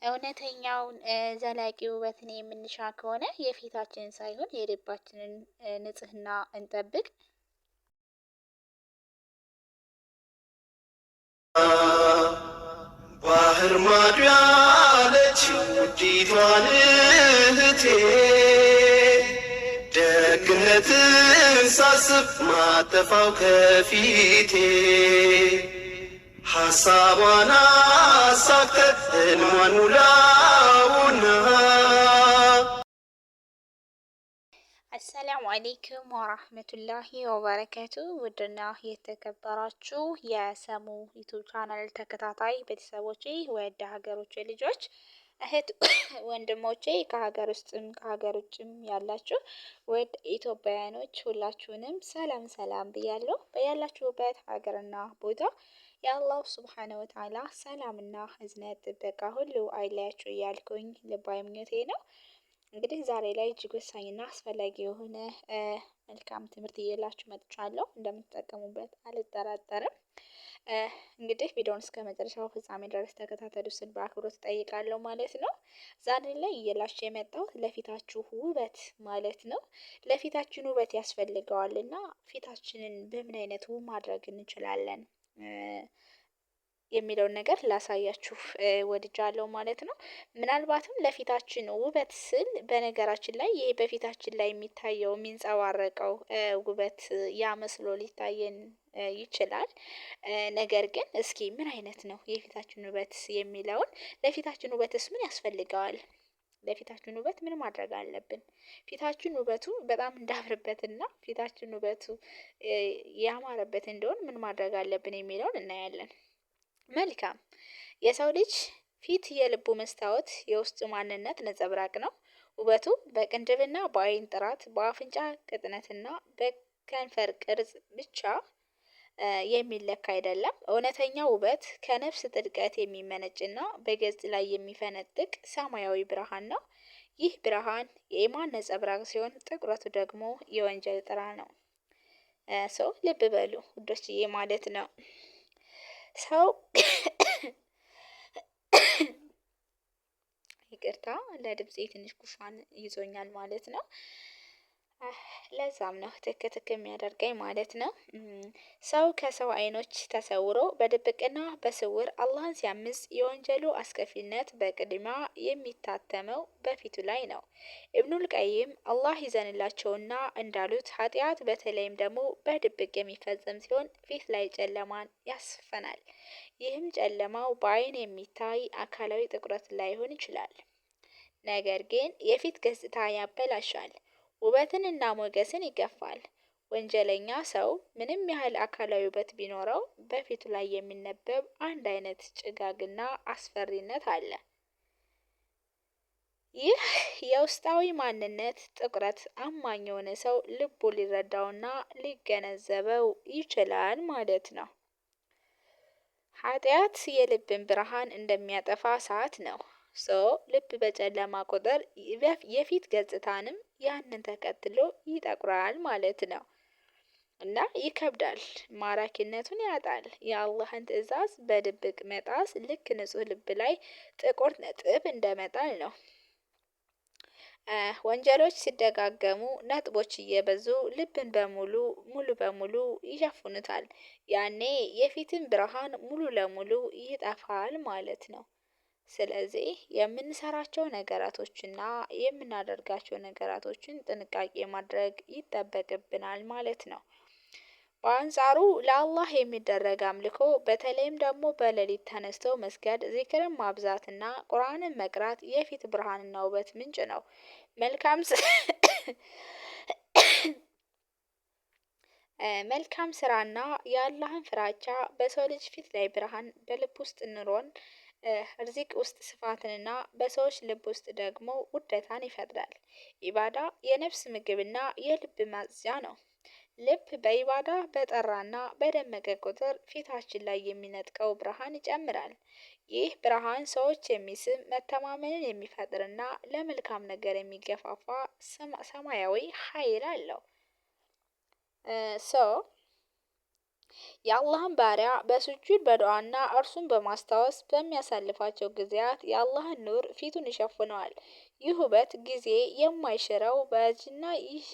እውነተኛውን ዘላቂ ውበትን የምንሻ ከሆነ የፊታችንን ሳይሆን የልባችንን ንጽህና እንጠብቅ። ባህር ማዶ ያለችው ውዲቷን እህቴ ደግነትን ሳስብ ማጠፋው ከፊቴ ሐሳቧን አሳክተህ ሕልሟን ሙላውና። አሰላሙ አሌይኩም ወራህመቱላሂ ወበረከቱ። ውድና የተከበራችሁ የሰሙ ዩቱብ ቻናል ተከታታይ ቤተሰቦቼ፣ ወደ ሀገሮቼ ልጆች፣ እህት ወንድሞቼ ከሀገር ውስጥም ከሀገር ውጭም ያላችሁ ወደ ኢትዮጵያውያኖች ሁላችሁንም ሰላም ሰላም ብያለሁ። በያላችሁበት ሀገርና ቦታ የአላሁ ስብሓነ ወተዓላ ሰላምና እዝነት ጥበቃ ሁሉ አይለያችሁ እያልኩኝ ልባዊ ምኞቴ ነው። እንግዲህ ዛሬ ላይ እጅግ ወሳኝና አስፈላጊ የሆነ መልካም ትምህርት እየላችሁ መጥቻለሁ። እንደምትጠቀሙበት አልጠራጠርም። እንግዲህ ቪዲዮውን እስከ መጨረሻው ፍጻሜ ድረስ ተከታተሉ ስል በአክብሮት እጠይቃለሁ ማለት ነው። ዛሬ ላይ እየላችሁ የመጣሁት ለፊታችሁ ውበት ማለት ነው። ለፊታችን ውበት ያስፈልገዋልና ፊታችንን በምን አይነት ውብ ማድረግ እንችላለን የሚለውን ነገር ላሳያችሁ ወድጃለሁ ማለት ነው። ምናልባትም ለፊታችን ውበት ስል በነገራችን ላይ ይሄ በፊታችን ላይ የሚታየው የሚንጸባረቀው ውበት ያ መስሎ ሊታየን ይችላል። ነገር ግን እስኪ ምን አይነት ነው የፊታችን ውበት የሚለውን ለፊታችን ውበትስ ምን ያስፈልገዋል? ለፊታችን ውበት ምን ማድረግ አለብን? ፊታችን ውበቱ በጣም እንዳምርበትና ፊታችን ውበቱ ያማረበት እንደሆን ምን ማድረግ አለብን የሚለውን እናያለን። መልካም። የሰው ልጅ ፊት የልቡ መስታወት የውስጡ ማንነት ነጸብራቅ ነው። ውበቱ በቅንድብና በአይን ጥራት በአፍንጫ ቅጥነትና በከንፈር ቅርጽ ብቻ የሚለካ አይደለም። እውነተኛ ውበት ከነፍስ ጥልቀት የሚመነጭና በገጽ ላይ የሚፈነጥቅ ሰማያዊ ብርሃን ነው። ይህ ብርሃን የኢማን ነጸብራቅ ሲሆን ጥቁረቱ ደግሞ የወንጀል ጥላ ነው። ሰው ልብ በሉ ውዶችዬ ማለት ነው። ሰው ይቅርታ ለድምፄ ትንሽ ጉንፋን ይዞኛል ማለት ነው። ለዛም ነው ትክ የሚያደርገኝ ማለት ነው። ሰው ከሰው አይኖች ተሰውሮ በድብቅና በስውር አላህን ሲያምጽ የወንጀሉ አስከፊነት በቅድሚያ የሚታተመው በፊቱ ላይ ነው። ኢብኑል ቀይም አላህ ይዘንላቸውና እንዳሉት ኃጢአት በተለይም ደግሞ በድብቅ የሚፈጸም ሲሆን ፊት ላይ ጨለማን ያስፈናል። ይህም ጨለማው በአይን የሚታይ አካላዊ ጥቁረት ላይሆን ይችላል። ነገር ግን የፊት ገጽታ ያበላሻል። ውበትንና ሞገስን ይገፋል። ወንጀለኛ ሰው ምንም ያህል አካላዊ ውበት ቢኖረው በፊቱ ላይ የሚነበብ አንድ አይነት ጭጋግና አስፈሪነት አለ። ይህ የውስጣዊ ማንነት ጥቁረት አማኝ የሆነ ሰው ልቡ ሊረዳውና ሊገነዘበው ይችላል ማለት ነው። ኃጢአት የልብን ብርሃን እንደሚያጠፋ ሰዓት ነው። ልብ በጨለማ ቁጥር የፊት ገጽታንም ያንን ተከትሎ ይጠቁራል ማለት ነው። እና ይከብዳል፣ ማራኪነቱን ያጣል። የአላህን ትዕዛዝ በድብቅ መጣስ ልክ ንጹህ ልብ ላይ ጥቁር ነጥብ እንደመጣል ነው። ወንጀሎች ሲደጋገሙ ነጥቦች እየበዙ ልብን ሙሉ በሙሉ ይሸፍኑታል። ያኔ የፊትን ብርሃን ሙሉ ለሙሉ ይጠፋል ማለት ነው። ስለዚህ የምንሰራቸው ነገራቶችና የምናደርጋቸው ነገራቶችን ጥንቃቄ ማድረግ ይጠበቅብናል ማለት ነው። በአንጻሩ ለአላህ የሚደረግ አምልኮ በተለይም ደግሞ በሌሊት ተነስተው መስገድ፣ ዚክርን ማብዛትና ቁርአንን መቅራት የፊት ብርሃንና ውበት ምንጭ ነው። መልካም ስራና የአላህን ፍራቻ በሰው ልጅ ፊት ላይ ብርሃን፣ በልብ ውስጥ ኑሮን ርዚቅ ውስጥ ስፋትንና በሰዎች ልብ ውስጥ ደግሞ ውደታን ይፈጥራል። ኢባዳ የነፍስ ምግብና የልብ ማጽጃ ነው። ልብ በኢባዳ በጠራና በደመቀ ቁጥር ፊታችን ላይ የሚነጥቀው ብርሃን ይጨምራል። ይህ ብርሃን ሰዎች የሚስብ መተማመንን የሚፈጥርና ለመልካም ነገር የሚገፋፋ ሰማያዊ ኃይል አለው። የአላህን ባሪያ በስጁድ በዱዓና እርሱን በማስታወስ በሚያሳልፋቸው ጊዜያት የአላህን ኑር ፊቱን ይሸፍነዋል። ይህ ውበት ጊዜ የማይሽረው በእጅና ይህ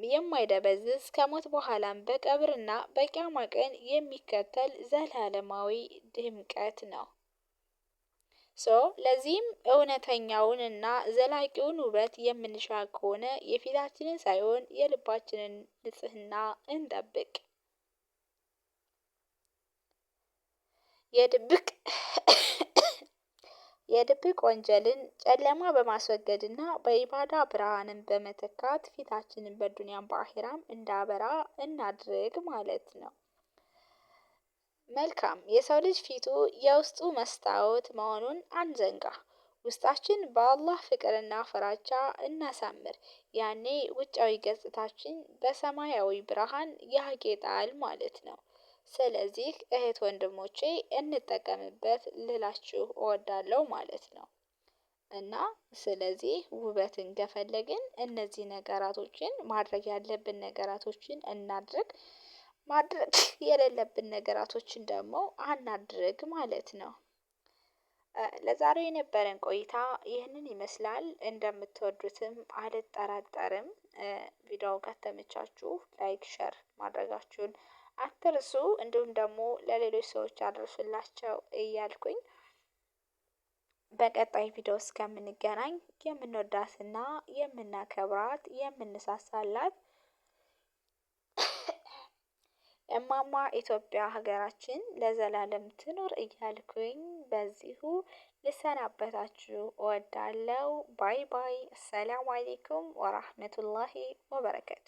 የማይደበዝዝ ከሞት በኋላም በቀብርና በቂያማ ቀን የሚከተል ዘላለማዊ ድምቀት ነው። ለዚህም እውነተኛውንና ዘላቂውን ውበት የምንሻ ከሆነ የፊታችንን ሳይሆን የልባችንን ንጽህና እንጠብቅ። የድብቅ ወንጀልን ጨለማ በማስወገድና በኢባዳ ብርሃንን በመተካት ፊታችንን በዱንያም በአኺራም እንዳበራ እናድርግ ማለት ነው። መልካም የሰው ልጅ ፊቱ የውስጡ መስታወት መሆኑን አንዘንጋ። ውስጣችን በአላህ ፍቅርና ፍራቻ እናሳምር። ያኔ ውጫዊ ገጽታችን በሰማያዊ ብርሃን ያጌጣል ማለት ነው። ስለዚህ እህት ወንድሞቼ እንጠቀምበት ልላችሁ እወዳለሁ ማለት ነው። እና ስለዚህ ውበትን ከፈለግን እነዚህ ነገራቶችን ማድረግ ያለብን ነገራቶችን እናድርግ። ማድረግ የሌለብን ነገራቶችን ደግሞ አናድርግ ማለት ነው። ለዛሬው የነበረን ቆይታ ይህንን ይመስላል። እንደምትወዱትም አልጠራጠርም። ቪዲዮው ከተመቻችሁ ላይክ ሸር ማድረጋችሁን አትርሱ። እንዲሁም ደግሞ ለሌሎች ሰዎች አድርሱላቸው እያልኩኝ በቀጣይ ቪዲዮ እስከምንገናኝ የምንወዳትና የምናከብራት የምንሳሳላት እማማ ኢትዮጵያ ሀገራችን ለዘላለም ትኑር እያልኩኝ በዚሁ ልሰናበታችሁ እወዳለሁ። ባይ ባይ። አሰላሙ አለይኩም ወራህመቱላሂ ወበረከቱ።